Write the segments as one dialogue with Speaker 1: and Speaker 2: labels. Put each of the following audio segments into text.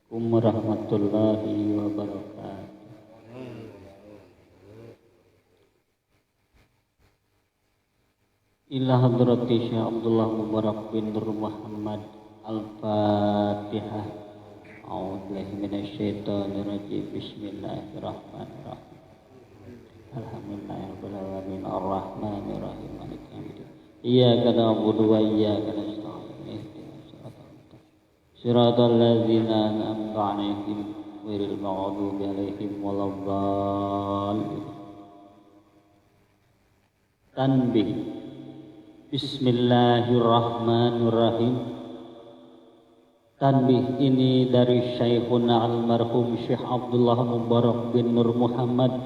Speaker 1: Warahmatullahi wabarakatuh. Ila hadrati Syekh Abdullah Mubarak bin Nur Muhammad Al-Fatihah. A'udzubillahi minasyaitonir rajim. Bismillahirrahmanirrahim. Alhamdulillahirabbil alamin arrahmanir rahim maliki yaumiddin. Iyyaka na'budu wa iyyaka nasta'in. Shiratal ladzina an'amta 'alaihim ghairil maghdubi 'alaihim waladdallin. Tanbih. Bismillahirrahmanirrahim. Tanbih ini dari Syekhuna almarhum Syekh Abdullah Mubarak bin Nur Muhammad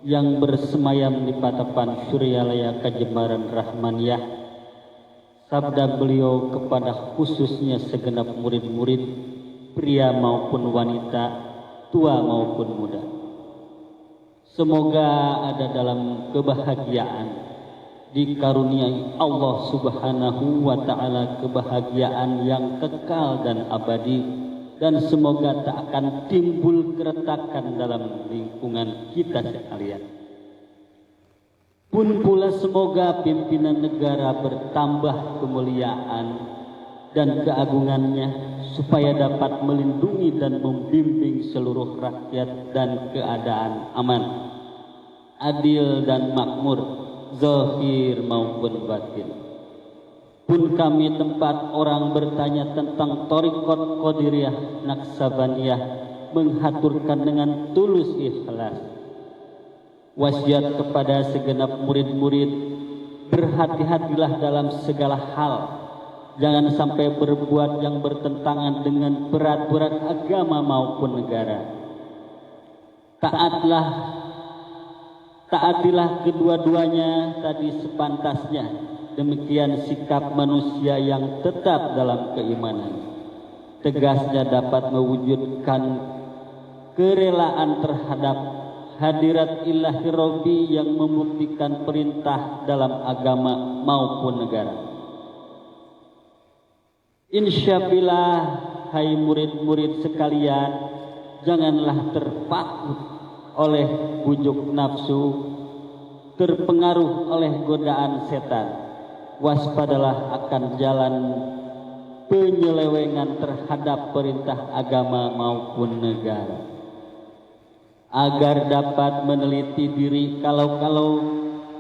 Speaker 1: yang bersemayam di patapan Suryalaya Kejembaran Rahmaniyah. Sabda beliau kepada khususnya segenap murid-murid, pria maupun wanita, tua maupun muda. Semoga ada dalam kebahagiaan, dikaruniai Allah Subhanahu wa ta'ala kebahagiaan yang kekal dan abadi, dan semoga tak akan timbul keretakan dalam lingkungan kita sekalian. Pun pula semoga pimpinan negara bertambah kemuliaan dan keagungannya supaya dapat melindungi dan membimbing seluruh rakyat dan keadaan aman, adil dan makmur, zahir maupun batin. Pun kami tempat orang bertanya tentang Thariqat Qadiriyah Naqsabaniyah menghaturkan dengan tulus ikhlas wasiat kepada segenap murid-murid, berhati-hatilah dalam segala hal, jangan sampai berbuat yang bertentangan dengan peraturan agama maupun negara. Taatilah kedua-duanya tadi sepantasnya. Demikian sikap manusia yang tetap dalam keimanan. Tegasnya dapat mewujudkan kerelaan terhadap hadirat ilahi Rabbi yang membuktikan perintah dalam agama maupun negara. Insyaallah, hai murid-murid sekalian, janganlah terpaku oleh bujuk nafsu, terpengaruh oleh godaan setan. Waspadalah akan jalan penyelewengan terhadap perintah agama maupun negara, agar dapat meneliti diri kalau-kalau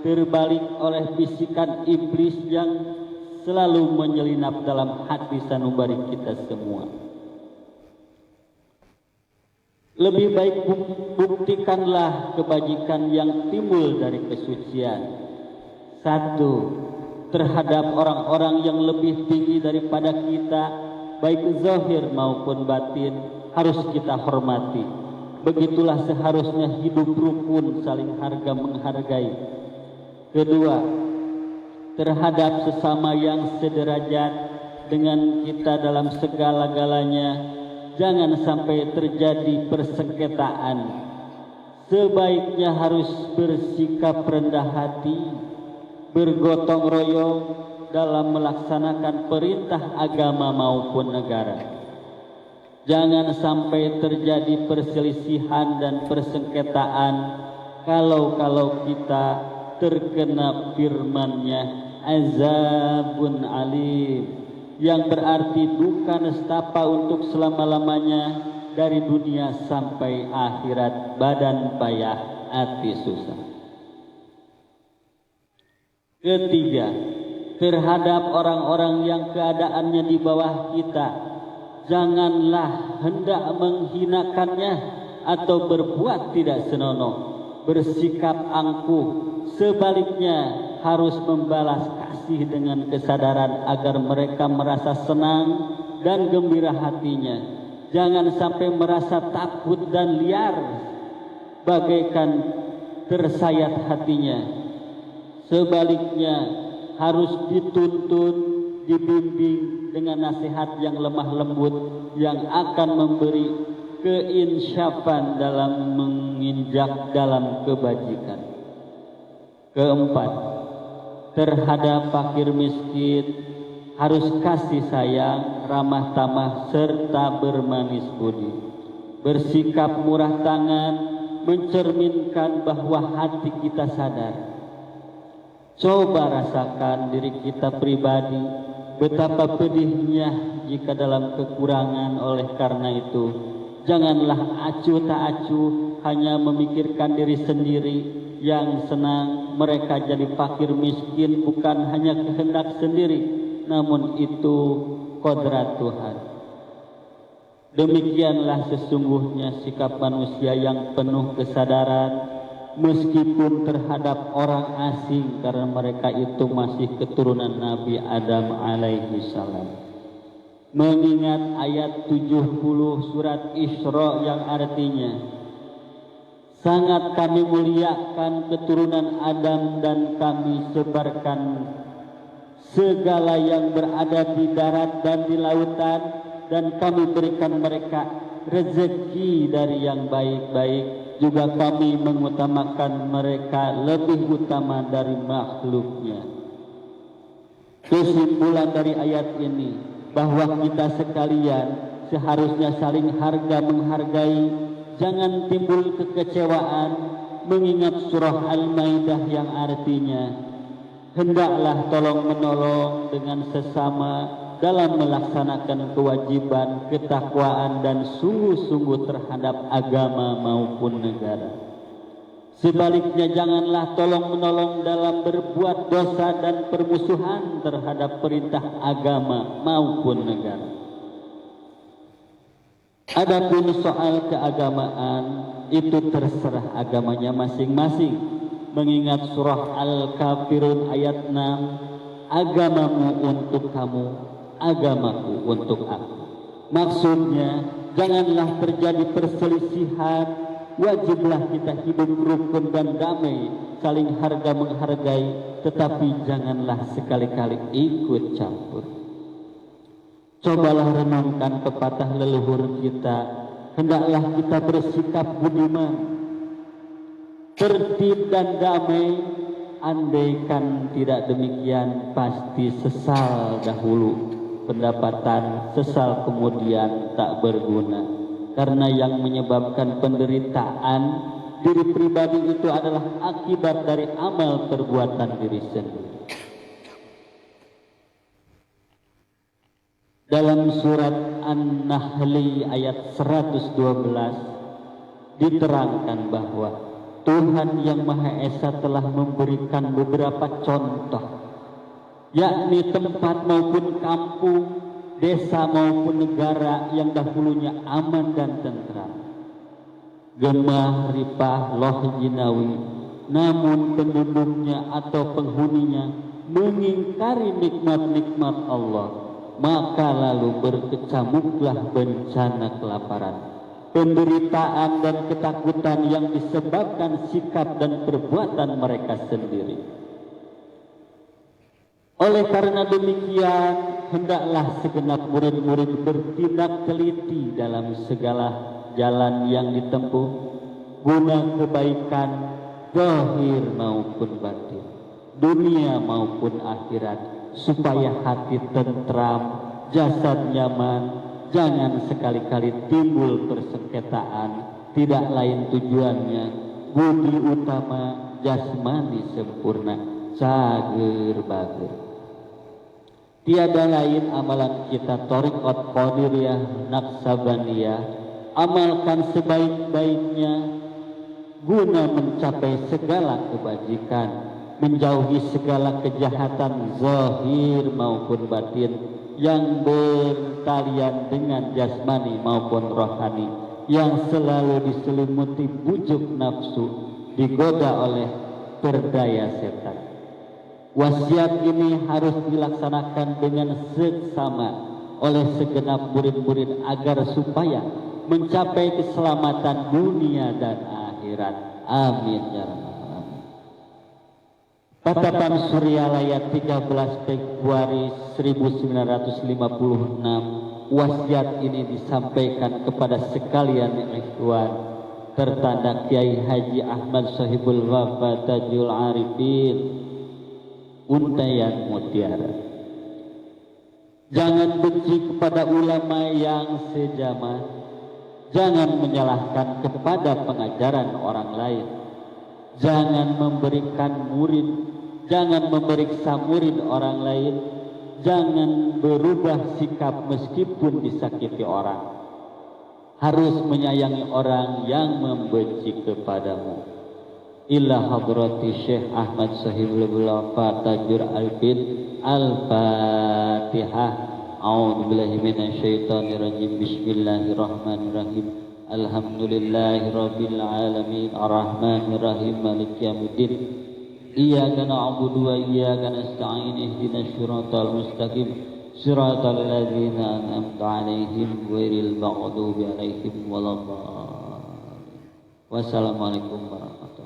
Speaker 1: terbalik oleh bisikan iblis yang selalu menyelinap dalam hati sanubari kita semua. Lebih baik buktikanlah kebajikan yang timbul dari kesucian. 1. Terhadap orang-orang yang lebih tinggi daripada kita, baik zahir maupun batin, harus kita hormati. Begitulah seharusnya hidup rukun, saling harga menghargai. 2. Terhadap sesama yang sederajat dengan kita dalam segala-galanya, jangan sampai terjadi persengketaan. Sebaiknya harus bersikap rendah hati, bergotong royong dalam melaksanakan perintah agama maupun negara. Jangan sampai terjadi perselisihan dan persengketaan kalau kita terkena firman-Nya azabun alim, yang berarti duka nestapa untuk selama-lamanya dari dunia sampai akhirat, badan payah, hati susah. 3. Terhadap orang-orang yang keadaannya di bawah kita, janganlah hendak menghinakannya atau berbuat tidak senonoh, bersikap angkuh. Sebaliknya harus membalas kasih dengan kesadaran agar mereka merasa senang dan gembira hatinya. Jangan sampai merasa takut dan liar bagaikan tersayat hatinya. Sebaliknya harus dituntun, dibimbing dengan nasihat yang lemah lembut yang akan memberi keinsyafan dalam menginjak dalam kebajikan. 4. Terhadap fakir miskin, harus kasih sayang, ramah tamah, serta bermanis budi. Bersikap murah tangan mencerminkan bahwa hati kita sadar. Coba rasakan diri kita pribadi, betapa pedihnya jika dalam kekurangan. Oleh karena itu, janganlah acuh tak acuh hanya memikirkan diri sendiri. Yang senang mereka jadi fakir miskin bukan hanya kehendak sendiri, namun itu kodrat Tuhan. Demikianlah sesungguhnya sikap manusia yang penuh kesadaran, meskipun terhadap orang asing, karena mereka itu masih keturunan Nabi Adam alaihi salam. Mengingat ayat 70 surat Isra yang artinya, sangat kami muliakan keturunan Adam dan kami sebarkan segala yang berada di darat dan di lautan, dan kami berikan mereka rezeki dari yang baik-baik. Juga kami mengutamakan mereka lebih utama dari makhluknya. Kesimpulan dari ayat ini bahwa kita sekalian seharusnya saling harga menghargai. Jangan timbul kekecewaan mengingat surah Al-Maidah yang artinya, hendaklah tolong menolong dengan sesama dalam melaksanakan kewajiban, ketakwaan dan sungguh-sungguh terhadap agama maupun negara. Sebaliknya janganlah tolong menolong dalam berbuat dosa dan permusuhan terhadap perintah agama maupun negara. Adapun soal keagamaan itu terserah agamanya masing-masing. Mengingat surah Al-Kafirun ayat 6, agamamu untuk kamu, agamaku untuk aku. Maksudnya janganlah terjadi perselisihan, wajiblah kita hidup rukun dan damai, saling harga menghargai, tetapi janganlah sekali-kali ikut campur. Cobalah renungkan pepatah leluhur kita, hendaklah kita bersikap budiman, tertib dan damai. Andaikan tidak demikian, pasti sesal dahulu pendapatan, sesal kemudian tak berguna. Karena yang menyebabkan penderitaan diri pribadi itu adalah akibat dari amal perbuatan diri sendiri. Dalam surat An-Nahli ayat 112 diterangkan bahwa Tuhan yang Maha Esa telah memberikan beberapa contoh, yakni tempat maupun kampung, desa maupun negara yang dahulunya aman dan tentram. Gemah ripah loh jinawi, namun penduduknya atau penghuninya mengingkari nikmat-nikmat Allah, maka lalu berkecamuklah bencana kelaparan, penderitaan dan ketakutan yang disebabkan sikap dan perbuatan mereka sendiri. Oleh karena demikian, hendaklah segenap murid-murid bertindak teliti dalam segala jalan yang ditempuh guna kebaikan zahir maupun batin, dunia maupun akhirat, supaya hati tentram, jasad nyaman. Jangan sekali-kali timbul persengketaan, tidak lain tujuannya budi utama, jasmani sempurna, cager bager. Tiada lain amalan kita Thariqat Qadiriyah Naqsabaniyah, amalkan sebaik-baiknya guna mencapai segala kebajikan, menjauhi segala kejahatan zahir maupun batin yang bertalian dengan jasmani maupun rohani, yang selalu diselimuti bujuk nafsu, digoda oleh berdaya setan. Wasiat ini harus dilaksanakan dengan seksama oleh segenap murid-murid agar supaya mencapai keselamatan dunia dan akhirat. Amin ya rabbal alamin. Patapan Suryalaya 13 Februari 1956, wasiat ini disampaikan kepada sekalian ikhwan, tertanda Kiai Haji Ahmad Sahibul Wafa Tajul Arifin, Untayan Mutiara. Jangan benci kepada ulama yang sejaman. Jangan menyalahkan kepada pengajaran orang lain. Jangan memberikan murid, jangan memeriksa murid orang lain. Jangan berubah sikap meskipun disakiti orang. Harus menyayangi orang yang membenci kepadamu. Ila hadrati Syekh Ahmad Sahibul Wafa Tajur Al-Bin Al-Fatihah. A'udzu billahi minasyaitonir rajim. Bismillahirrahmanirrahim. Alhamdulillahirabbil alamin arrahmanir rahim maliki yaumiddin. Iyyaka na'budu wa iyyaka nasta'in ihdinas siratal mustaqim siratal ladzina an'amta 'alaihim ghairil maghdubi 'alaihim waladdallin. Wassalamualaikum warahmatullahi wabarakatuh.